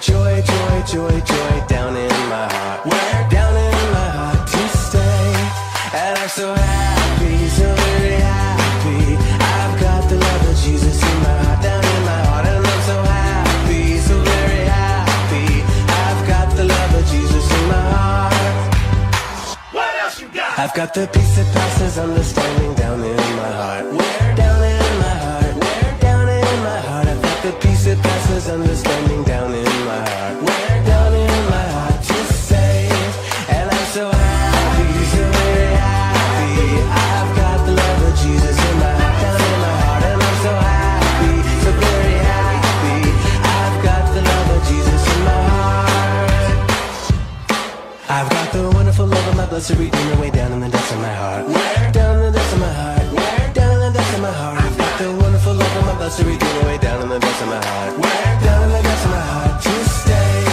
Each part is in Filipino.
joy, joy, joy, joy down in my heart. Where? Down in my heart to stay. And I'm so happy, so very happy. I've got the love of Jesus in my heart, down in my heart. And I'm so happy, so very happy. I've got the love of Jesus in my heart. What else you got? I've got the peace that passes understanding down in my heart. Where? Down in my heart. Where? Down in my heart. I've got the peace that passes understanding down in my heart. Where? Down in my heart to stay. And I'm so happy, so very happy. I've got the love of Jesus in my heart, down in my heart. And I'm so happy, so very happy. I've got the love of Jesus in my heart. I've got the wonderful love of my blessed Redeemer way down in the depths of my heart. Where? Down in the depths of my heart. Where? Down in the depths of my heart. I've got the wonderful love of my blessed Redeemer way down in the depths of my heart. Where? Down in the depths of my heart to stay.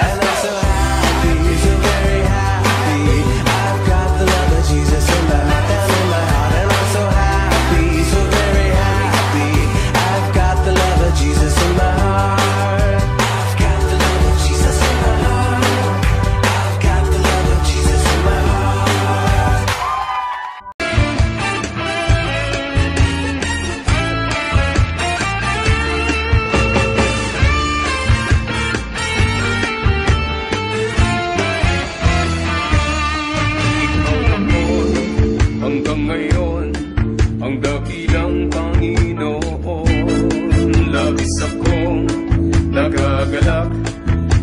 And I'm so happy, so very happy. I've got the love of Jesus in my heart, down in my heart. And I'm so happy, so very happy. I've got the love of Jesus in my heart. I've got the love of Jesus in my heart. I've got the love of Jesus in my heart. Hanggang ngayon, ang dakilang Panginoon. Labis akong nagagalak,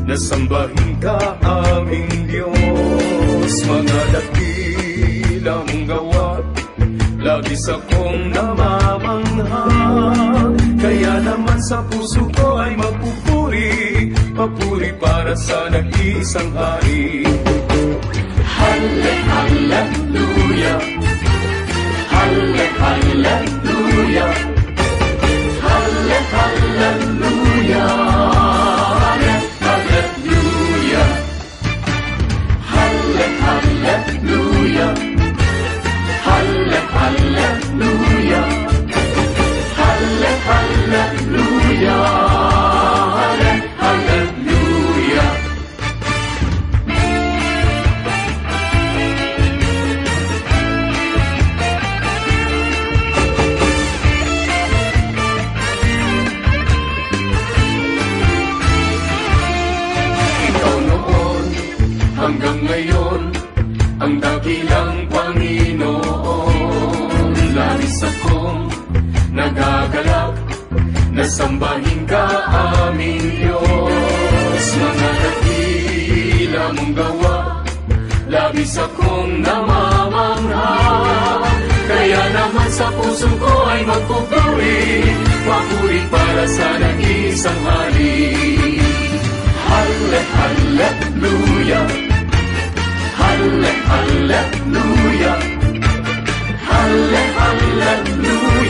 nasambahin ka aming Diyos. Mga dakila mong gawa, labis akong namamangha. Kaya naman sa puso ko ay magpupuri, papuri para sa nag-iisang hari. Hallelujah, hallelujah, hallelujah, hallelujah, hallelujah, hallelujah, hallelujah, hallelujah. Hanggang ngayon, ang dakilang Panginoon. Labis akong nagagalak, nasambahin ka aming Diyos. Mga dakila mong gawa, labis akong namamangha. Kaya naman sa puso ko ay magpupuri, papuri para sa nag-iisang hari. Hallelujah, hallelujah, hallelujah, hallelujah, hallelujah, hallelujah,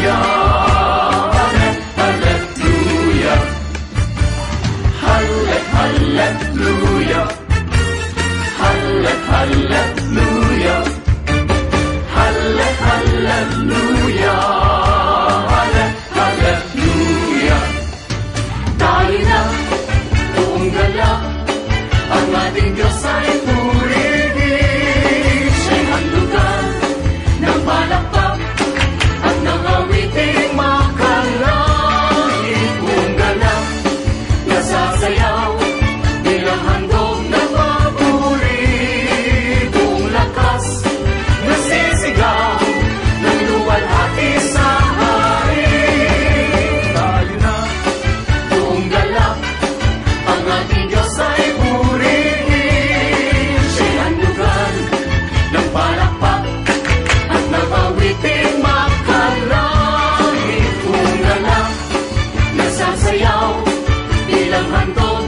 hallelujah, hallelujah. Tayo na, buong galak, ang ating Diyos ay purihin. Siya'y handugan ng palakpak at ng awiting makalangit. Buong galak, nasasayaw, bilang handog na papuri. Buong lakas, nasisigaw, ng luwalhati sa hari. Tayo na, buong galak, ang ating Diyos ay purihin. Siya'y handugan ng palakpak at ng awiting makalangit. Buong galak, nasasayaw, bilang handog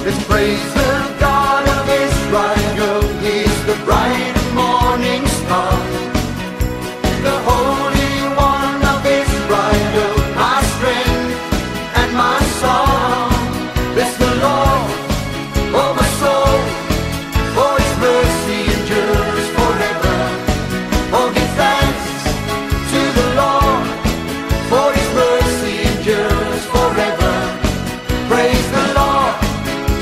Let's praise the God of Israel. He's the bright morning star, the Holy One of Israel, my strength and my song. Bless the Lord, oh my soul, for His mercy endures forever. Oh, give thanks to the Lord, for His mercy endures forever. Praise the Lord,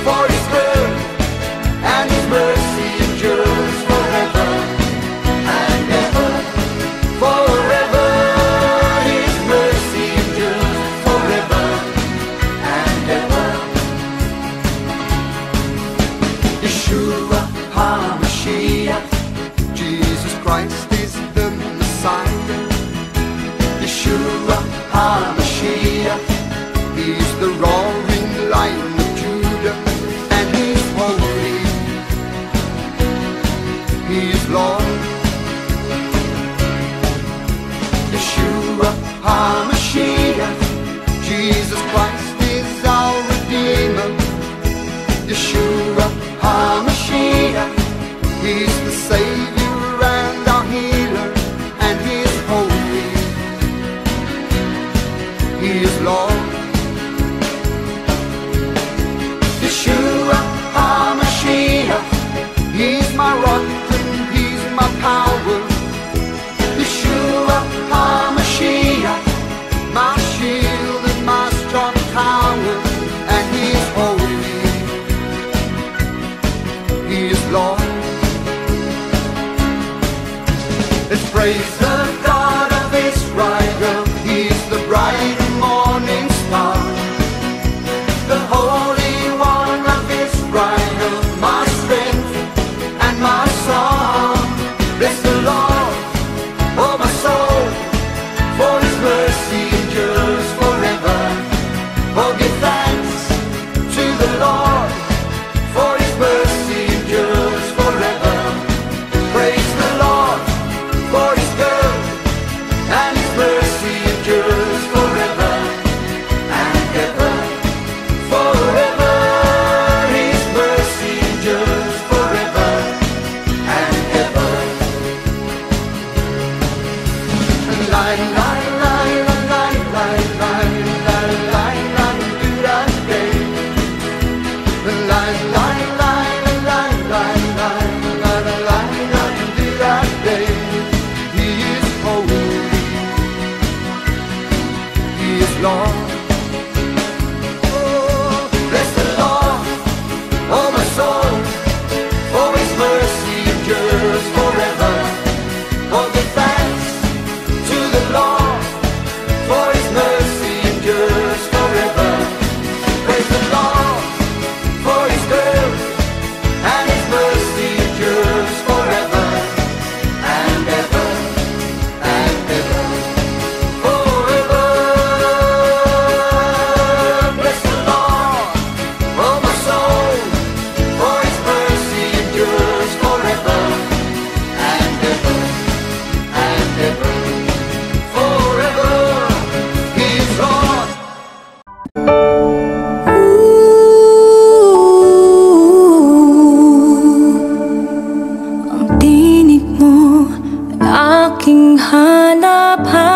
for His good, and His mercy endures forever and ever. Forever, His mercy endures forever and ever. Yeshua HaMashiach, Jesus Christ is the Messiah. Yeshua HaMashiach, He's the roaring Lion of Judah, and He's holy, He is Lord. Yeshua HaMashiach, Jesus Christ is our Redeemer. Yeshua HaMashiach, He's the Savior and our Healer, and He is holy, He is Lord. Yeshua HaMashiach, He's my rock and He's my power. Yeshua HaMashiach, my shield and my strong tower, and He is holy, He is Lord. Let's praise the God of Israel. He's the bright morning star, the Holy One of Israel, my strength and my song. Bless the Lord, oh my soul, for His mercy endures forever. Oh, give thanks to the Lord, for His mercy endures forever. Praise the Lord, for His good, and His mercy endures forever and ever. Forever, His mercy endures forever and ever. La la la la la la la la la, do that day. La la la la la la la la la, do that day. He is holy, He is Lord. Oh, bless the Lord, oh my soul, for His mercy endures forever. Oh, give thanks to the Lord, for His mercy endures forever. Praise the Lord, for His good, and His mercy endures forever and ever and ever. Forever, bless the Lord, oh my soul, for His mercy endures forever and ever and ever. Forever, He is Lord. Ang tinig mo ay aking hanap-hanap,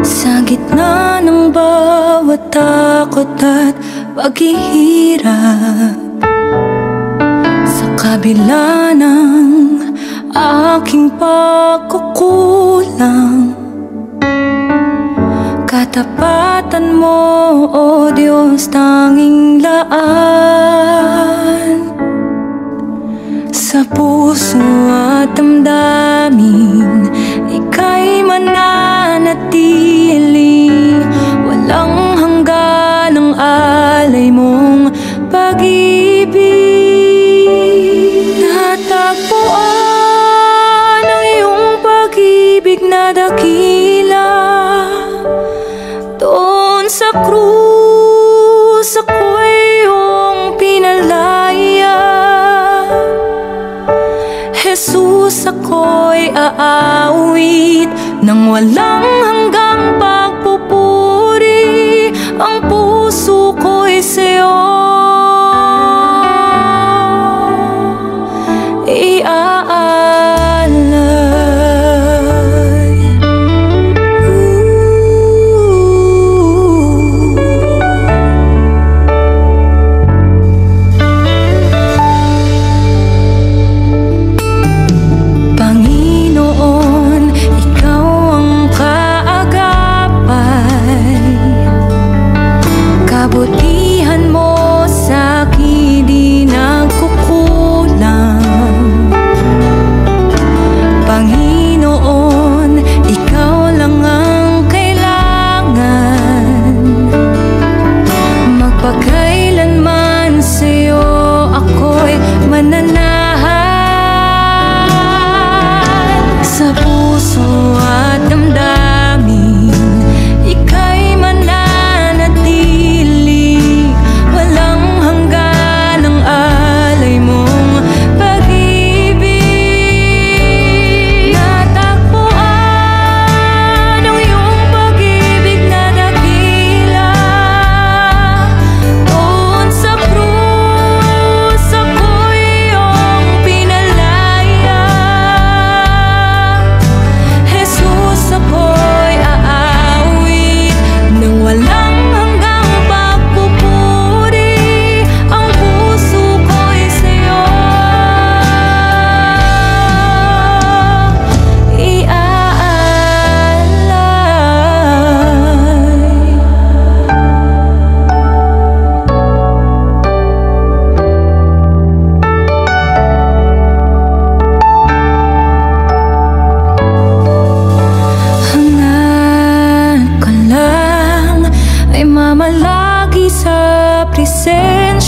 sa gitna ng bawat takot at paghihirap. Sa kabila ng aking pagkukulang, katapatan mo, O Diyos, tanging laan. Sa puso at damdamin, ika'y mananatili. Walang hanggan ang alay mong pag-ibig. Natagpuan ang iyong pag-ibig na dakila. Doon sa krus ako'y iyong pinalaya. Jesus, ako'y aawit nang walang hanggang pagpupuri. Ang puso ko'y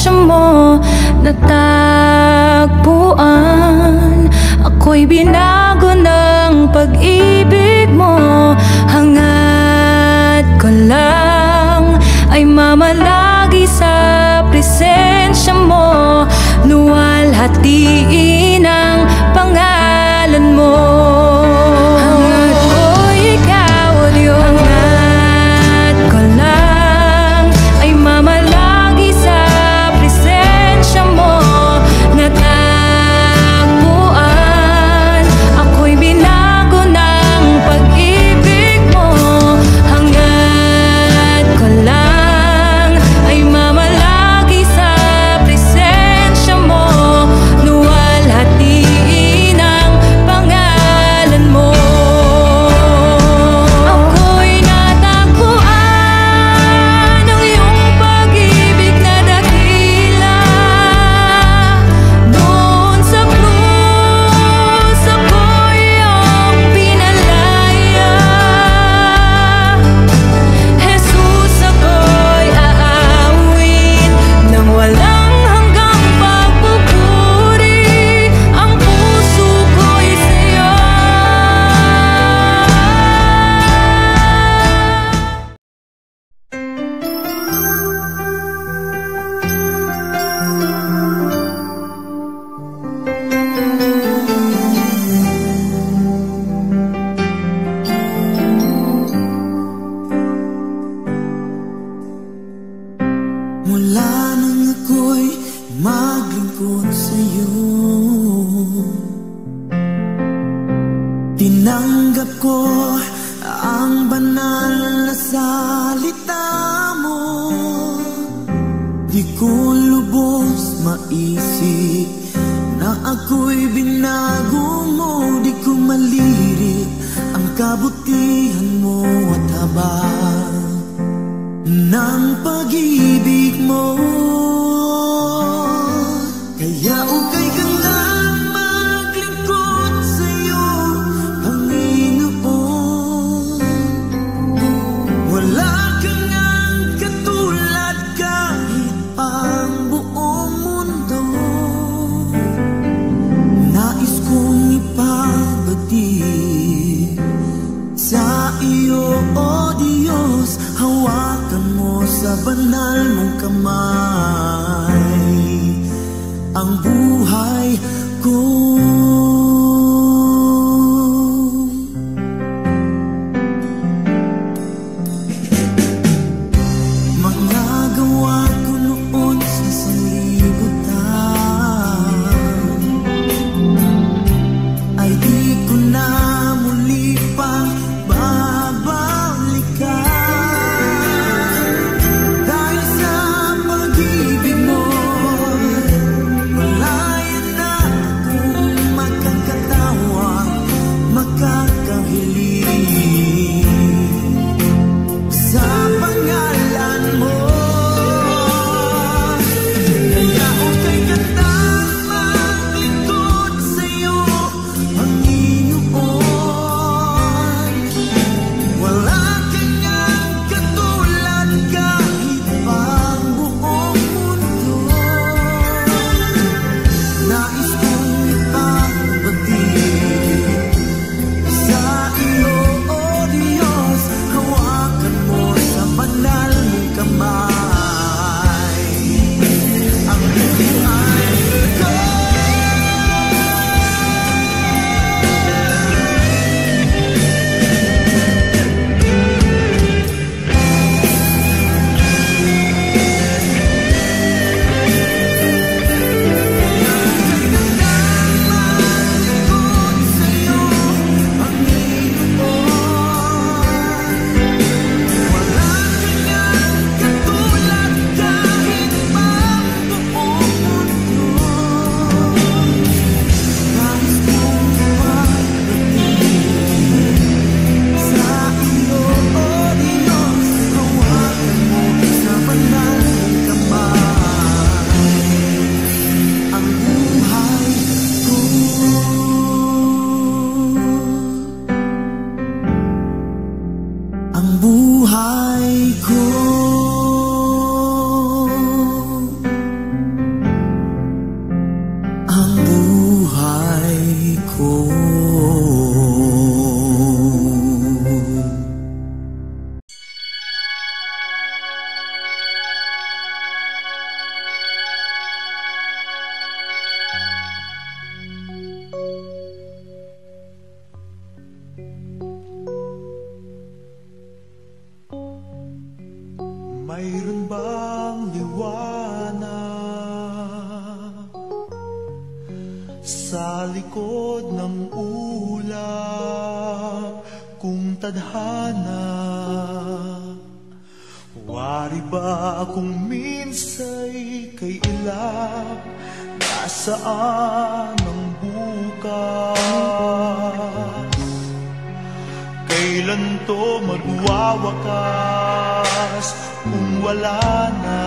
presensya mo natagpuan. Ako'y binago ng pag-ibig mo. Hangad ko lang ay mamalagi sa presensya mo. Luwalhatiin ang pangalan mo. Hangad ko'y ikaw, O Diyos. Hangad ko lang ay mamalagi sa presensya mo natagpuan. Ako'y binago ng pag-ibig mo. Hangad ko lang ay mamalagi sa presensya mo. Luwalhatiin ang pangalan mo. Ako'y natagpuan ng iyong pag-ibig na dakila. Doon sa krus ako'y iyong pinalaya. Jesus, ako'y aawin ng walang hanggang pagpupuri. Ang puso ko'y sa'yo. Mula nang ako'y maglingkod sa'yo, tinanggap ko ang banal na salita mo. Di ko lubos maisip na ako'y binago mo. Di ko malirik ang kabutihan mo at habang ng pag-ibig mo. Kaya ukay kang lang maglingkod sa'yo, Panginoon. Wala kang ang katulad kahit ang buong mundo. Nais kong ipabati sa iyo, O Diyos. Hawakan mo sa banal mong kamay ang buhay ko. Mga gawa ko noon sa sanlibutan ay di ko na muli pang babalikan. Dahil sa pag-ibig mo, wala yan na akong sa likod ng ulap kung tadhana. Wari ba kung minsa'y kay ilap, nasaan ang bukas? Kailan to magwawakas kung wala na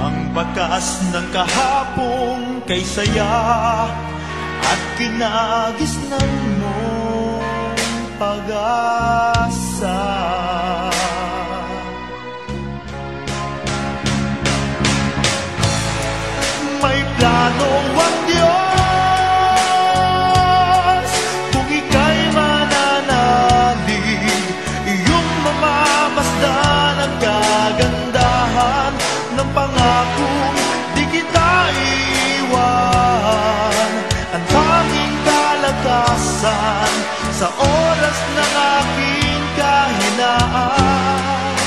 ang bakas ng kahapong kay saya at kinagisnan mong pag-asa? May plano ang Diyos kung ika'y mananalig, iyong mamamasdan ang kagandahan ng pangakong di kita iiwan. Ang tanging kalakasan sa oras ng aking kahinaan,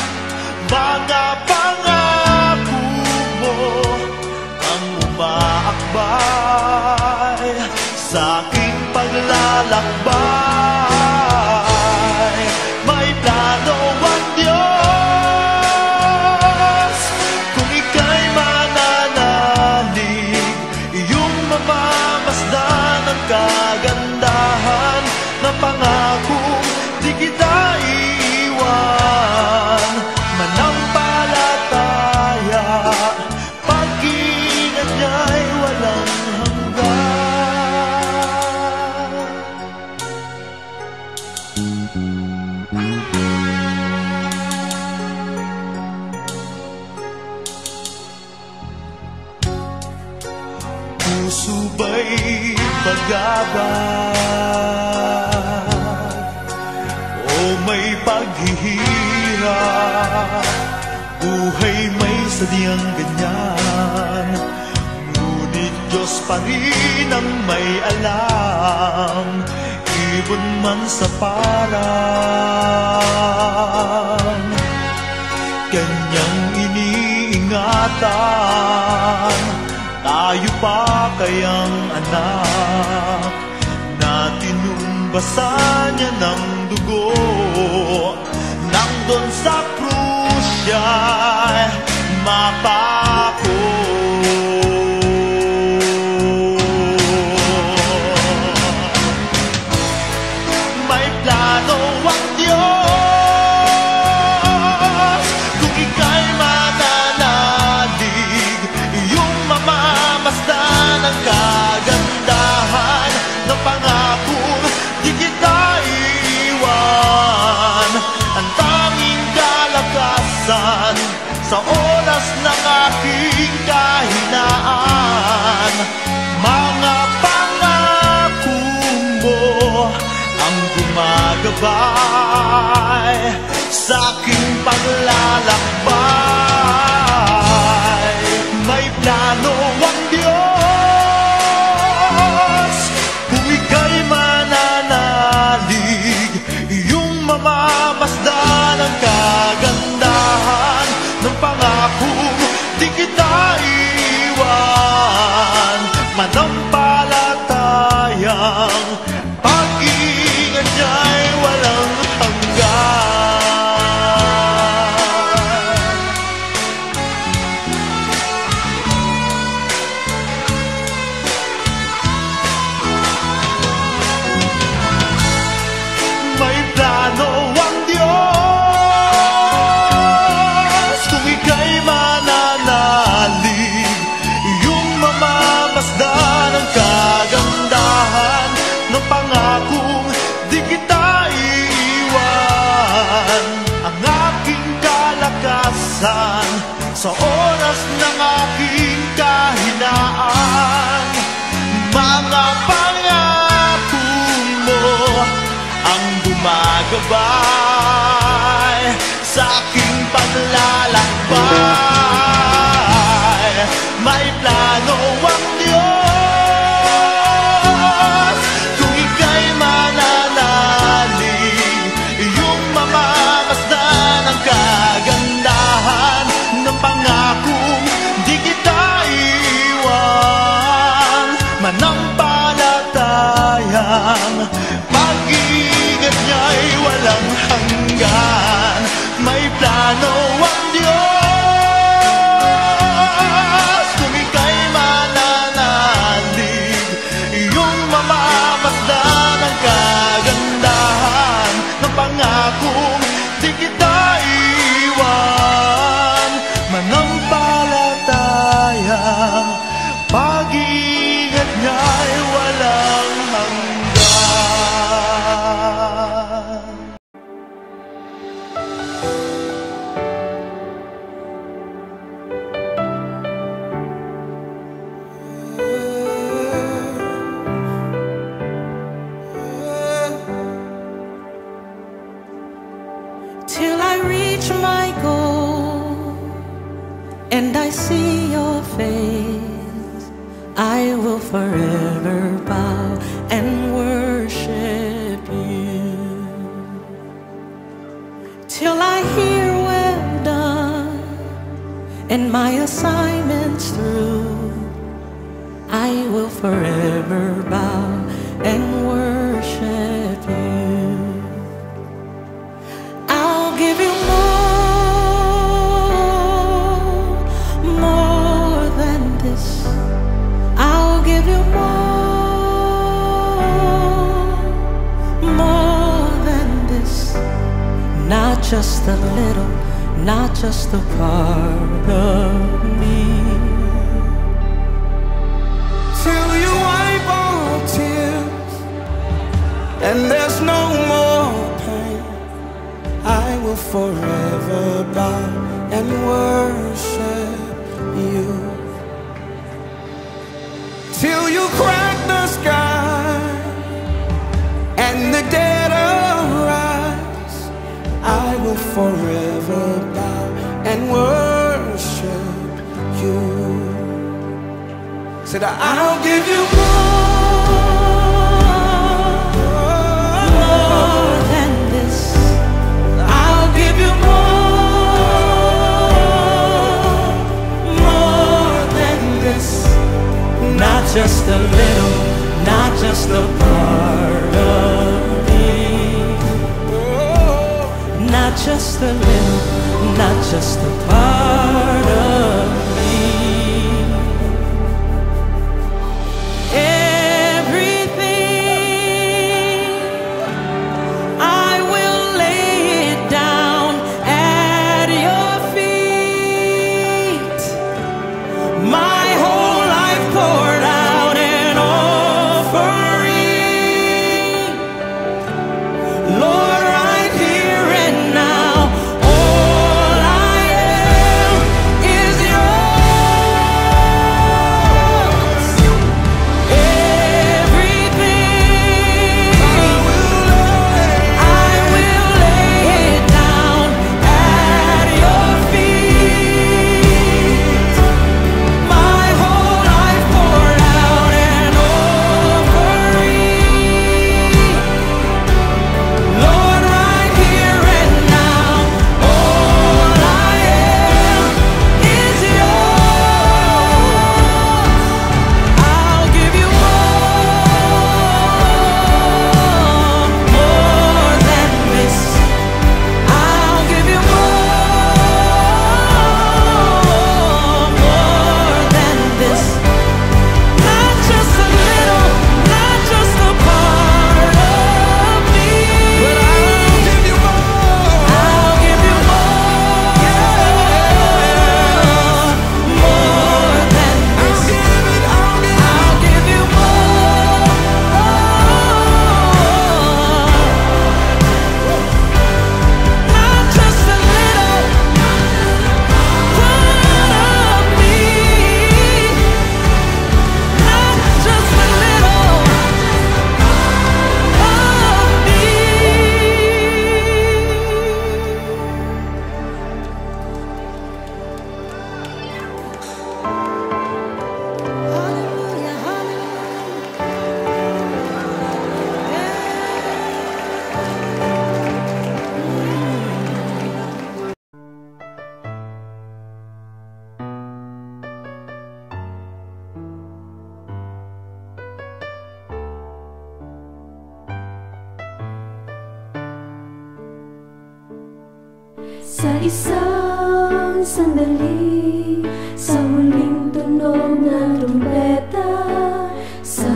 mga pangako mo ang umaakbay sa aking paglalakbay. May plano ang Diyos kung ika'y mananalig, iyong mamamasdan ang kagandahan ng pangakong di kita iiwan. Manampalataya, pag-ingat niya'y walang hanggan. Puso ba'y pag-abad o may paghihirap? Buhay may sadyang ganyan, ngunit Diyos pa rin ang may alam. Ibon man sa parang kanyang iniingatan, tayo pa kayang anak na tinumbasan niya ng dugo. Nang doon sa krus siya'y mapako. May plano ang Diyos kung ika'y mananalig, iyong mamamasdan ang kagandahan ng pangakong di kita iiwan. Ang tanging kalakasan sa oras ng aking kahinaan, mga pangako mo ang gumagabay sa aking paglalakbay. May plano ang Diyos kung ika'y mananalig, iyong mamamasdan ang kagandahan ng pangakong di kita iiwan. Manampalatayang pag-ingat niya'y walang hanggan. May plano ang Diyos kung ika'y mananalig, iyong mamamasdan ang kagandahan ng pangakong di kita iiwan. Ang aking kalakasan sa oras ng aking kahinaan, mga pangako mo ang gumagabay sa aking paglalakbay. May plano ang Diyos kung ika'y mananalig, iyong mamamasdan ang kagandahan ng pangakong di kita iiwan. and I see your face, I will forever bow and worship you. Till I hear well done and my assignment's through, I will forever bow and worship you. I'll give you more than this. I'll give you more than this. Not just a little, not just a part of me. Till you wipe all tears and there's no more pain, I will forever bow and worship you. Till you crack the sky and the dead arise, I will forever bow and worship you. Said I'll give you more than this. I'll give you more than this. Not just a little, not just a part of me. Not just a little, not just a part of me. Everything, I will lay it down at your feet. My whole life poured out an offering. Lord, right here and now, all I am is yours. Everything, I will lay it down at your feet. My whole life poured out an offering. Lord, right here and now, all I am is yours. I'll give you more than this. I'll give you more than this. Not just a little, not just a part of me. But I'll give you more. I'll give you more than this. I'll give you more. Not just a little part of me. Not just a little of me. Hallelujah, Sa isang sandali, sa huling tunog ng trumpeta, sa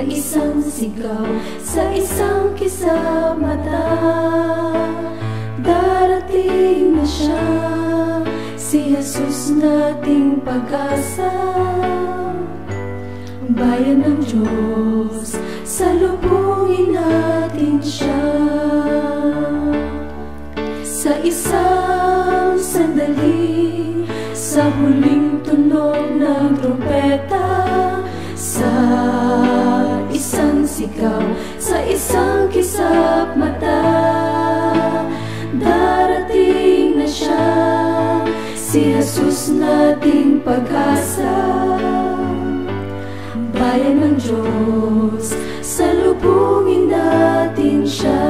isang sigaw, sa isang kisap mata, darating na siya, si Jesus nating pag-asa. Bayan ng Diyos, salubungin natin siya. Sa isang sandali, sa huling tunog ng trumpeta, sa isang sigaw, sa isang kisap mata, darating na siya, si si Jesus nating pag-asa. Bayan ng Diyos, salubungin natin siya.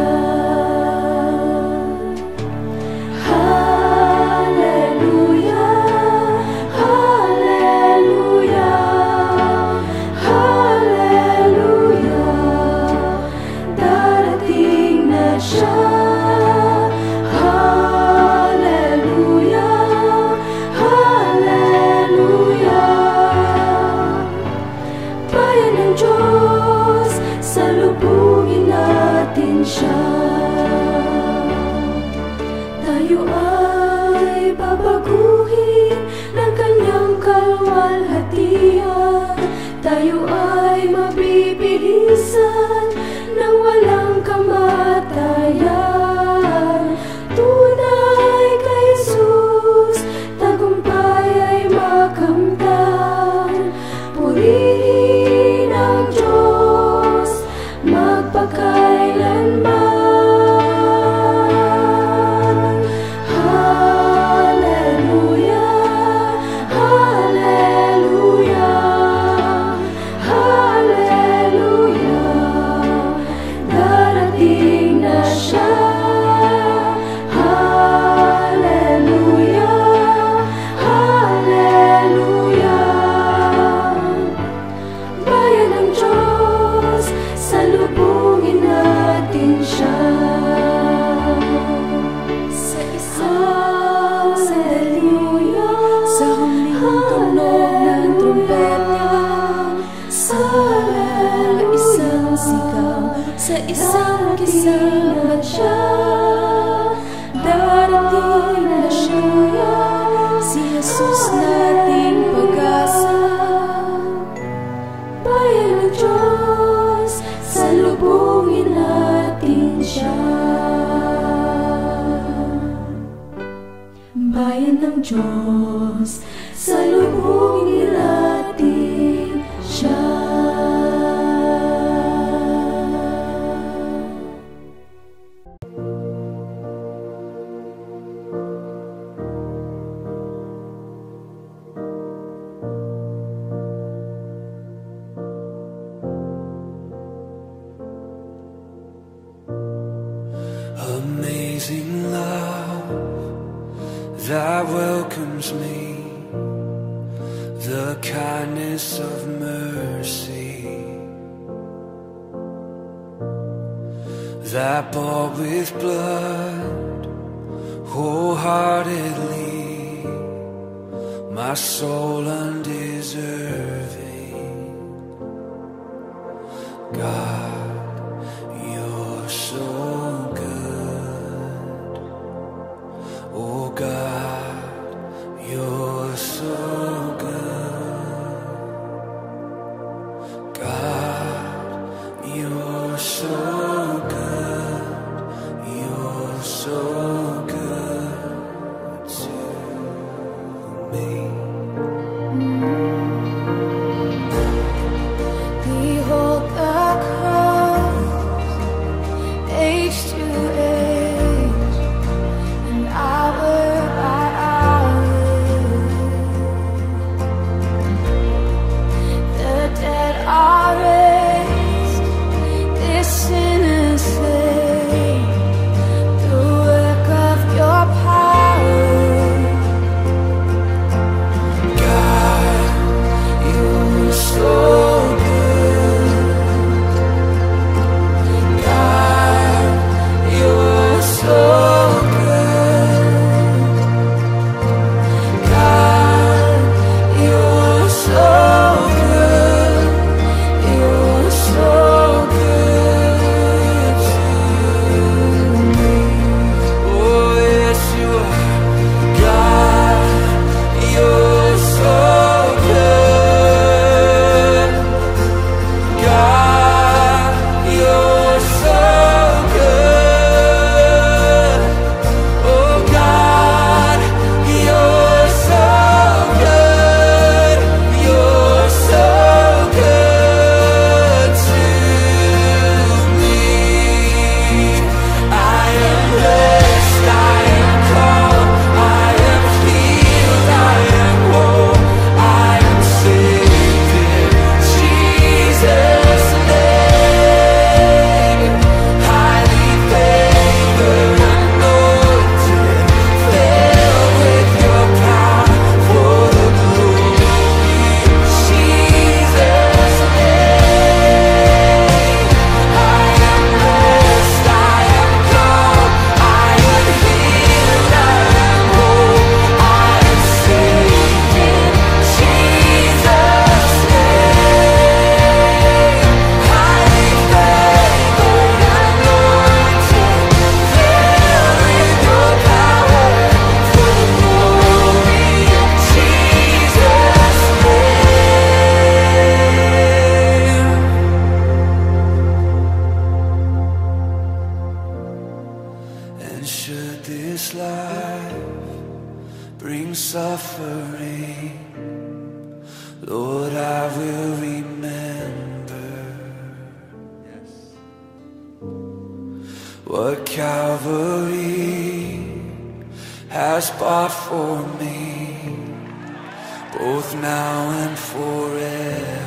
Tayo ay babaguhin ng kanyang kalwalhatian. Tayo ay mabibilisan ng walang kamatayan. Tunay kay Jesus, tagumpay ay makamtan. Purihin ang Diyos magpakailanman. Sa isang kisama siya, darating na siya, si Jesus nating pag-asa. Bayan ng Diyos, salubungin natin siya. Bayan ng Diyos, salubungin natin siya. Amazing love that welcomes me, the kindness of mercy that bought with blood wholeheartedly my soul undeserving. God, you're so good. Oh God, you're so good. God, you're so good. You're so good to me. Behold the cross, age to age, and hour by hour. The dead are raised, this sinner saved. The work of your power. suffering, Lord, I will remember what Calvary has bought for me, both now and forever.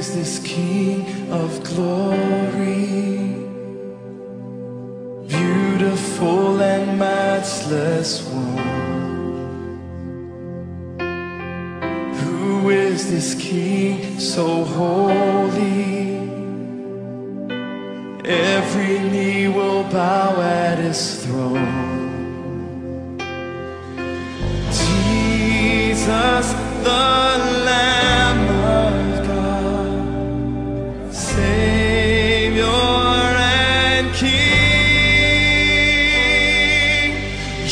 This King of glory, beautiful and matchless one. Who is this King so holy? Every knee will bow at his throne. Jesus, the Lamb of God, Savior and King.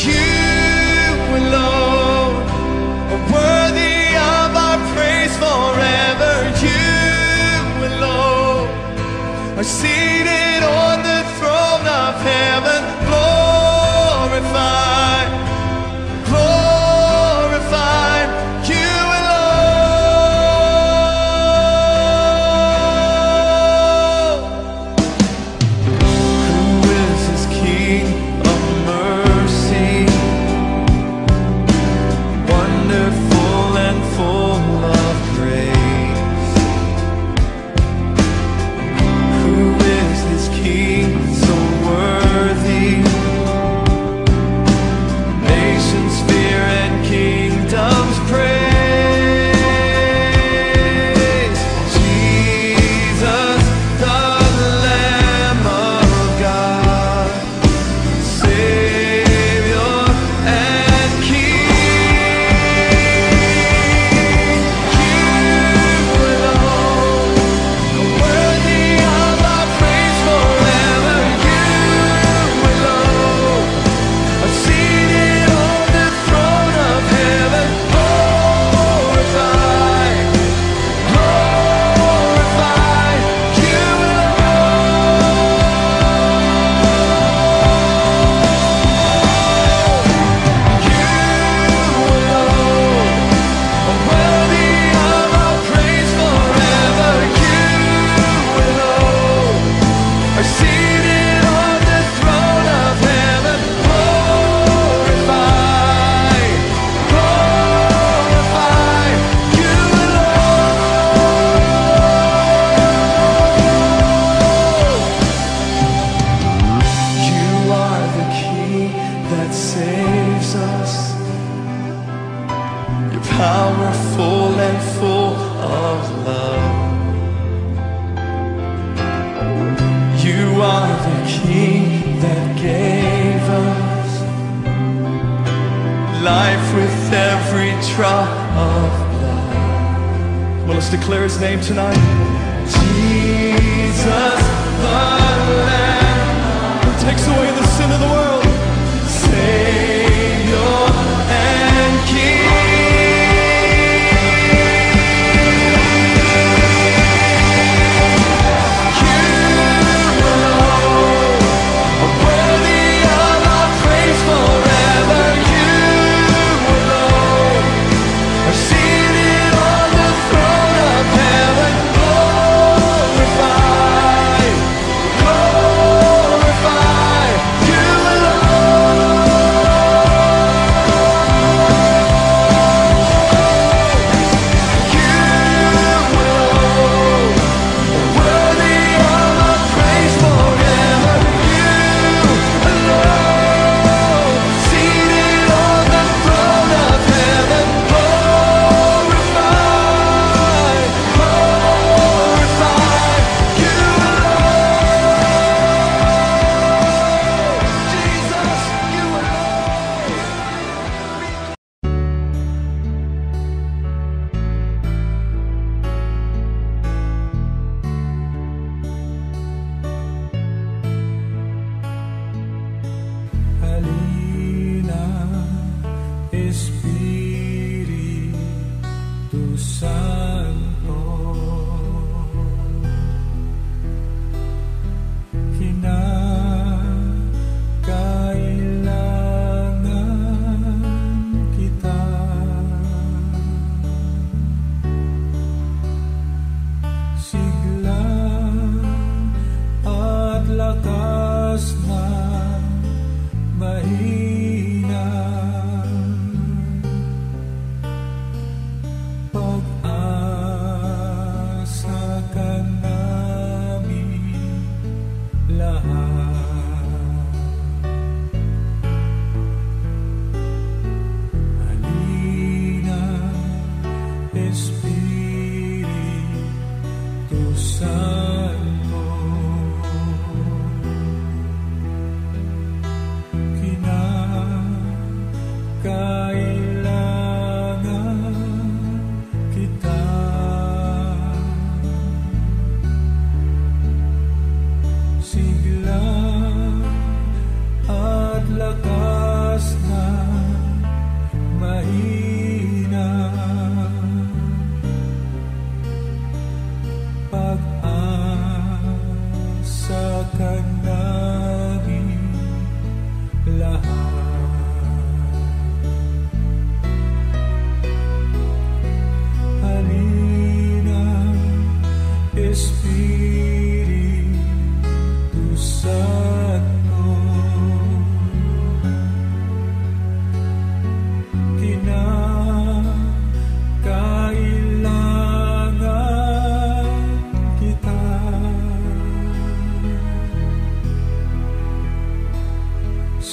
You alone are worthy of our praise forever. You alone are seated on the throne of heaven. Lord, declare His name tonight. Jesus, the Lamb who takes away the sin of the world, Savior and King.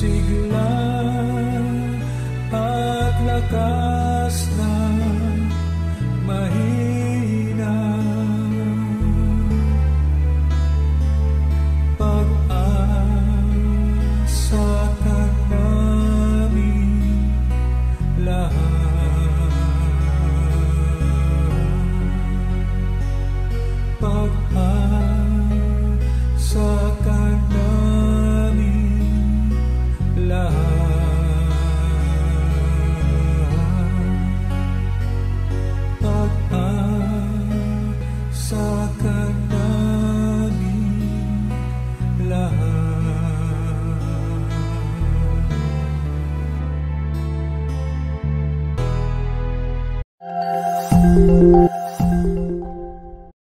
Sigla at lakas na mahirap.